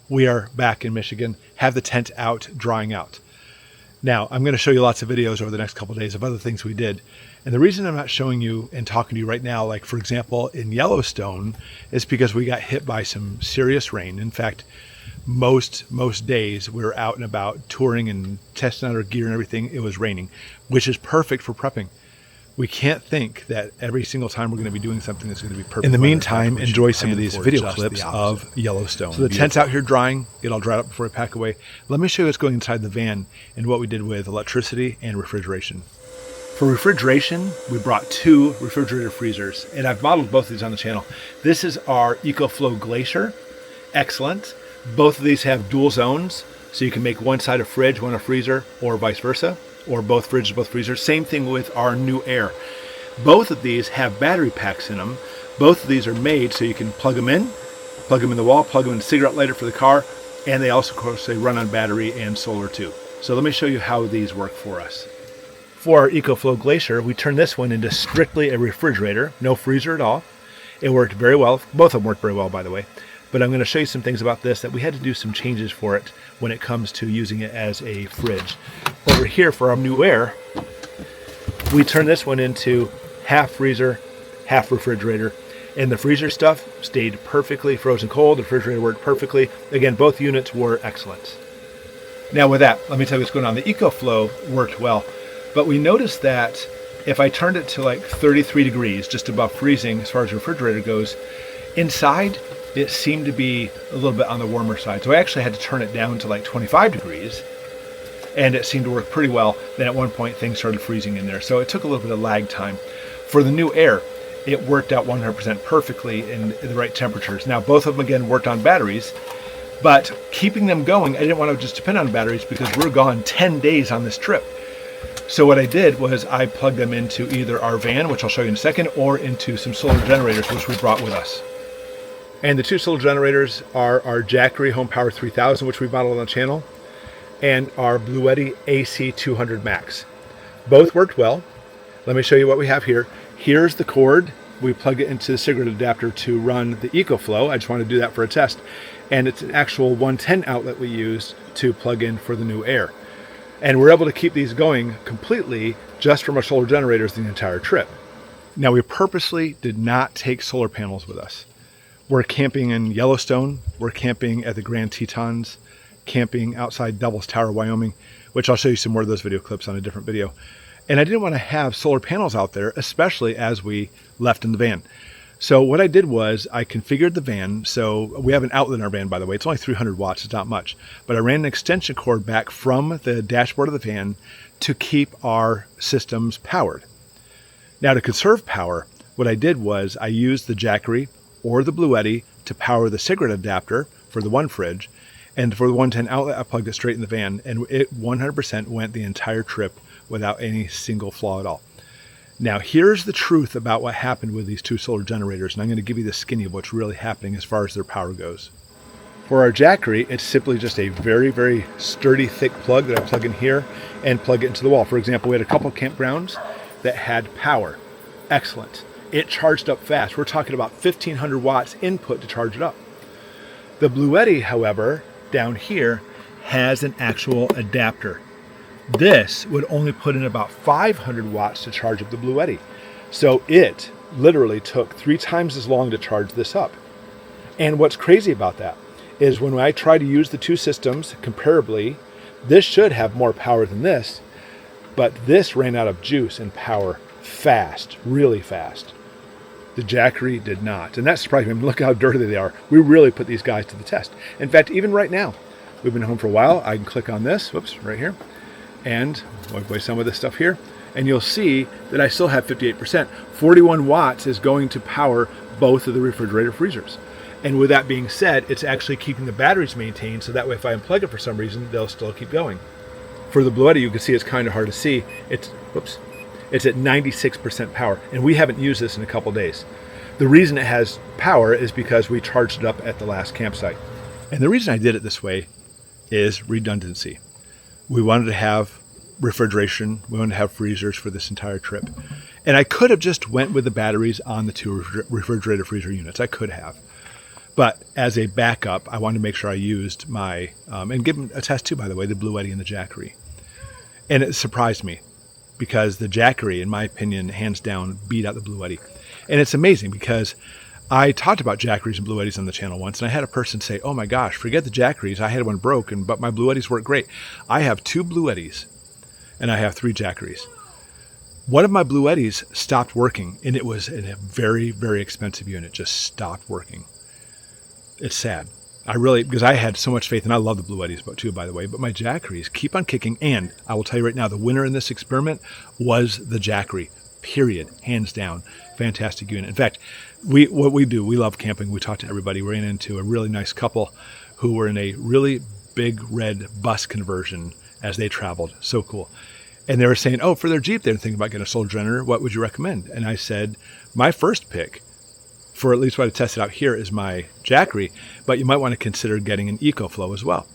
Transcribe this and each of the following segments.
we are back in Michigan, have the tent out, drying out. Now, I'm going to show you lots of videos over the next couple of days of other things we did. And the reason I'm not showing you and talking to you right now, like for example, in Yellowstone, is because we got hit by some serious rain. In fact, most days we were out and about touring and testing out our gear and everything. It was raining, which is perfect for prepping. We can't think that every single time we're going to be doing something that's going to be perfect. In the meantime, enjoy some of these video clips of Yellowstone. So the tent's out here drying. Get all dried up before I pack away. Let me show you what's going inside the van and what we did with electricity and refrigeration. For refrigeration, we brought 2 refrigerator freezers, and I've modeled both of these on the channel. This is our EcoFlow Glacier. Excellent. Both of these have dual zones, so you can make one side a fridge, one a freezer, or vice versa, or both fridges, both freezers. Same thing with our NewAir. Both of these have battery packs in them. Both of these are made so you can plug them in the wall, plug them in a cigarette lighter for the car, and they also, of course, they run on battery and solar too. So let me show you how these work for us. For our EcoFlow Glacier, we turned this one into strictly a refrigerator, no freezer at all. It worked very well. Both of them worked very well, by the way. But I'm going to show you some things about this that we had to do some changes for it when it comes to using it as a fridge. Over here for our NewAir, we turned this one into half freezer, half refrigerator. And the freezer stuff stayed perfectly frozen cold. The refrigerator worked perfectly. Again, both units were excellent. Now with that, let me tell you what's going on. The EcoFlow worked well, but we noticed that if I turned it to like 33 degrees, just above freezing as far as the refrigerator goes, inside it seemed to be a little bit on the warmer side. So I actually had to turn it down to like 25 degrees, and it seemed to work pretty well. Then at one point things started freezing in there. So it took a little bit of lag time. For the NewAir, it worked out 100% perfectly in the right temperatures. Now both of them again worked on batteries, but keeping them going, I didn't want to just depend on batteries because we're gone 10 days on this trip. So what I did was I plugged them into either our van, which I'll show you in a second, or into some solar generators, which we brought with us. And the 2 solar generators are our Jackery Home Power 3000, which we modeled on the channel, and our Bluetti AC200Max. Both worked well. Let me show you what we have here. Here's the cord. We plug it into the cigarette adapter to run the EcoFlow. I just want to do that for a test. And it's an actual 110 outlet we used to plug in for the NewAir. And we're able to keep these going completely just from our solar generators the entire trip. Now we purposely did not take solar panels with us. We're camping in Yellowstone. We're camping at the Grand Tetons, camping outside Devil's Tower, Wyoming, which I'll show you some more of those video clips on a different video. And I didn't want to have solar panels out there, especially as we left in the van. So what I did was I configured the van. So we have an outlet in our van, by the way. It's only 300 watts. It's not much. But I ran an extension cord back from the dashboard of the van to keep our systems powered. Now to conserve power, what I did was I used the Jackery or the Bluetti to power the cigarette adapter for the one fridge. And for the 110 outlet, I plugged it straight in the van, and it 100% went the entire trip without any single flaw at all. Now, here's the truth about what happened with these 2 solar generators, and I'm going to give you the skinny of what's really happening as far as their power goes. For our Jackery, it's simply just a very, very sturdy, thick plug that I plug in here and plug it into the wall. For example, we had a couple campgrounds that had power. Excellent. It charged up fast. We're talking about 1,500 watts input to charge it up. The Bluetti, however, down here, has an actual adapter. This would only put in about 500 watts to charge up the Bluetti. So it literally took 3 times as long to charge this up. And what's crazy about that is when I try to use the 2 systems comparably, this should have more power than this, but this ran out of juice and power fast, really fast. The Jackery did not. And that surprised me. I mean, look how dirty they are. We really put these guys to the test. In fact, even right now, we've been home for a while. I can click on this, whoops, right here, and wipe away some of this stuff here. And you'll see that I still have 58%. 41 watts is going to power both of the refrigerator freezers. And with that being said, it's actually keeping the batteries maintained, so that way if I unplug it for some reason, they'll still keep going. For the Bluetti, you can see it's kind of hard to see. It's at 96% power, and we haven't used this in a couple days. The reason it has power is because we charged it up at the last campsite. And the reason I did it this way is redundancy. We wanted to have refrigeration. We wanted to have freezers for this entire trip. And I could have just went with the batteries on the 2 refrigerator freezer units. I could have. But as a backup, I wanted to make sure I used my, and give them a test too, by the way, the Bluetti and the Jackery. And it surprised me because the Jackery, in my opinion, hands down, beat out the Bluetti. And it's amazing because I talked about Jackeries and Bluettis on the channel once, and I had a person say, oh my gosh, forget the Jackeries. I had one broken, but my Bluettis work great. I have 2 Bluettis and I have 3 Jackeries. One of my Bluettis stopped working, and it was in a very, very expensive unit, just stopped working. It's sad. Because I had so much faith, and I love the Bluettis too, by the way, but my Jackeries keep on kicking, and I will tell you right now, the winner in this experiment was the Jackery, period, hands down. Fantastic unit. In fact, what we do, we love camping. We talk to everybody. We ran into a really nice couple who were in a really big red bus conversion as they traveled. So cool. And they were saying, oh, for their Jeep, they were thinking about getting a solar generator. What would you recommend? And I said, my first pick, for at least what I tested out here, is my Jackery, but you might want to consider getting an EcoFlow as well.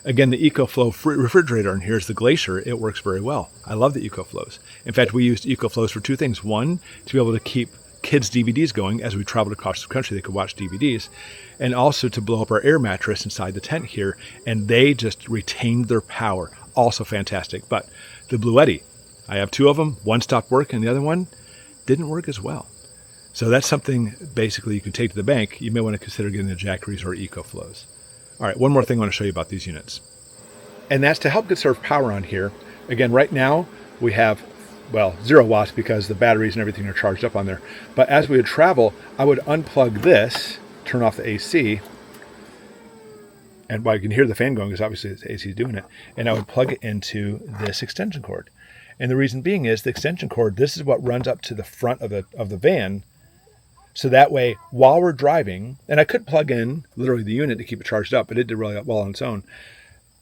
Again, the EcoFlow refrigerator, and here's the Glacier. It works very well. I love the EcoFlows. In fact, we used EcoFlows for 2 things. One, to be able to keep kids' DVDs going. As we traveled across the country, they could watch DVDs. And also to blow up our air mattress inside the tent here, and they just retained their power. Also fantastic. But the Bluetti, I have 2 of them. One stopped working, and the other one didn't work as well. So that's something basically you can take to the bank. You may want to consider getting the Jackeries or EcoFlows. All right, one more thing I want to show you about these units. And that's to help conserve power on here. Again, right now we have, 0 watts because the batteries and everything are charged up on there. But as we would travel, I would unplug this, turn off the AC, and you can hear the fan going because obviously the AC is doing it, and I would plug it into this extension cord. And the reason being is the extension cord, this is what runs up to the front of the van. So that way, while we're driving, and I could plug in literally the unit to keep it charged up, but it did really well on its own.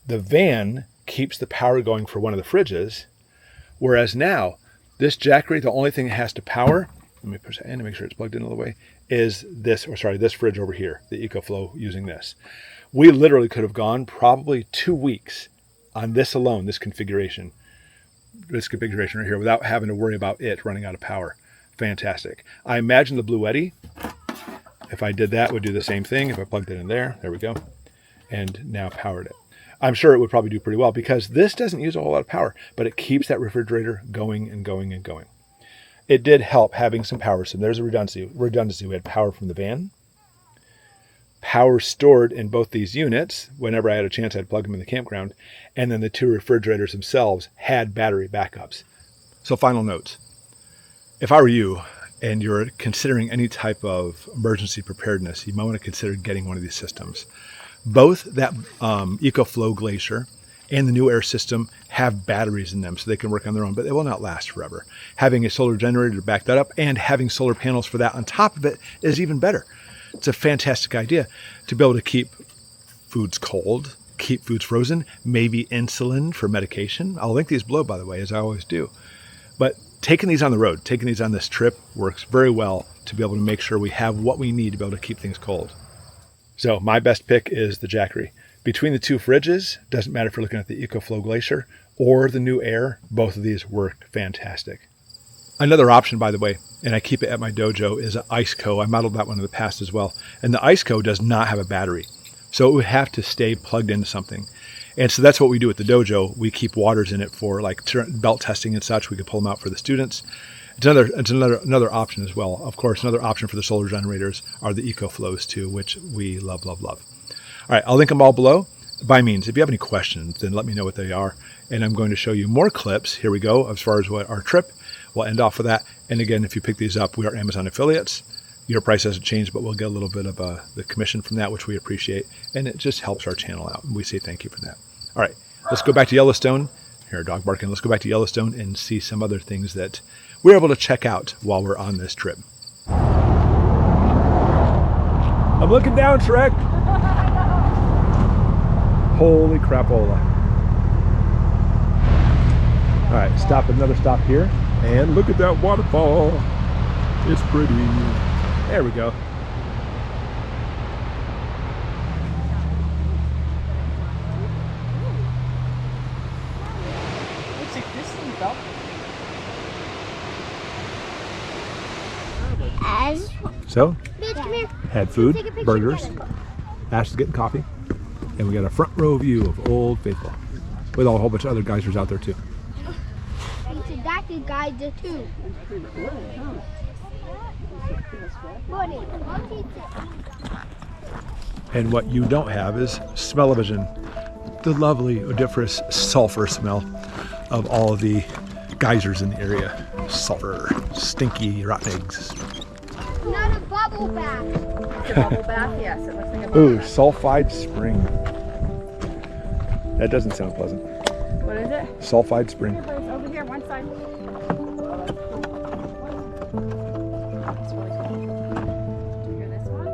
The van keeps the power going for one of the fridges, whereas now, this Jackery, the only thing it has to power, let me push that in to make sure it's plugged in all the way, is this fridge over here, the EcoFlow using this. We literally could have gone probably 2 weeks on this alone, this configuration right here, without having to worry about it running out of power. Fantastic. I imagine the Bluetti, if I did that, would do the same thing. If I plugged it in there we go, and now powered it. I'm sure it would probably do pretty well because this doesn't use a whole lot of power, but it keeps that refrigerator going and going and going. It did help having some power. So there's a redundancy. We had power from the van, power stored in both these units. Whenever I had a chance, I'd plug them in the campground. And then the 2 refrigerators themselves had battery backups. So final notes. If I were you and you're considering any type of emergency preparedness, you might want to consider getting one of these systems. Both that EcoFlow Glacier and the NewAir system have batteries in them so they can work on their own, but they will not last forever. Having a solar generator to back that up and having solar panels for that on top of it is even better. It's a fantastic idea to be able to keep foods cold, keep foods frozen, maybe insulin for medication. I'll link these below, by the way, as I always do. But taking these on the road, taking these on this trip works very well to be able to make sure we have what we need to be able to keep things cold. So my best pick is the Jackery. Between the 2 fridges, doesn't matter if you're looking at the EcoFlow Glacier or the NewAir, both of these work fantastic. Another option, by the way, and I keep it at my dojo, is an IceCo. I modeled that one in the past as well. And the IceCo does not have a battery, so it would have to stay plugged into something. And so that's what we do at the dojo. We keep waters in it for like belt testing and such. We could pull them out for the students. It's another option as well. Of course, another option for the solar generators are the EcoFlows too, which we love, love, love. All right, I'll link them all below. By means, if you have any questions, then let me know what they are. And I'm going to show you more clips. Here we go, as far as what our trip. We'll end off with that. And again, if you pick these up, we are Amazon affiliates. Your price hasn't changed, but we'll get a little bit of the commission from that, which we appreciate. And it just helps our channel out. And we say thank you for that. All right, let's go back to Yellowstone. Here, dog barking. Let's go back to Yellowstone and see some other things that we're able to check out while we're on this trip. I'm looking down, Shrek. Holy crapola. All right, another stop here. And look at that waterfall. It's pretty. There we go. So, Had food, burgers. Ash is getting coffee. And we got a front row view of Old Faithful. With a whole bunch of other geysers out there too. It's a Jackery geyser too. And what you don't have is smell-o-vision. The lovely odoriferous sulfur smell of all of the geysers in the area. Sulfur, stinky, rotten eggs. Not a bubble bath. It's a bubble bath, yes. It looks like a bubble Ooh, bath. sulfide spring. That doesn't sound pleasant. What is it? Sulfide spring. Here, Bruce, over here, one side. It's really cool. Did you hear this one?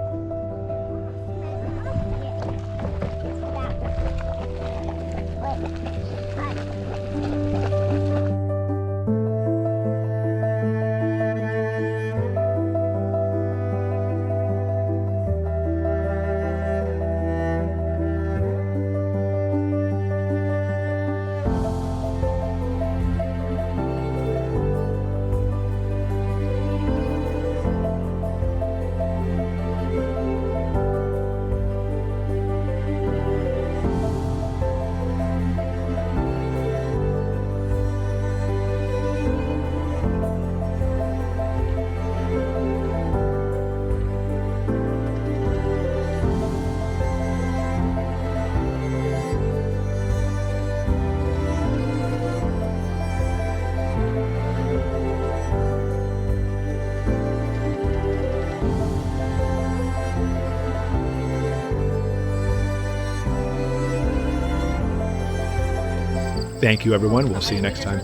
Thank you, everyone. We'll see you next time.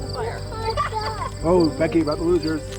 Oh, Becky, about the losers.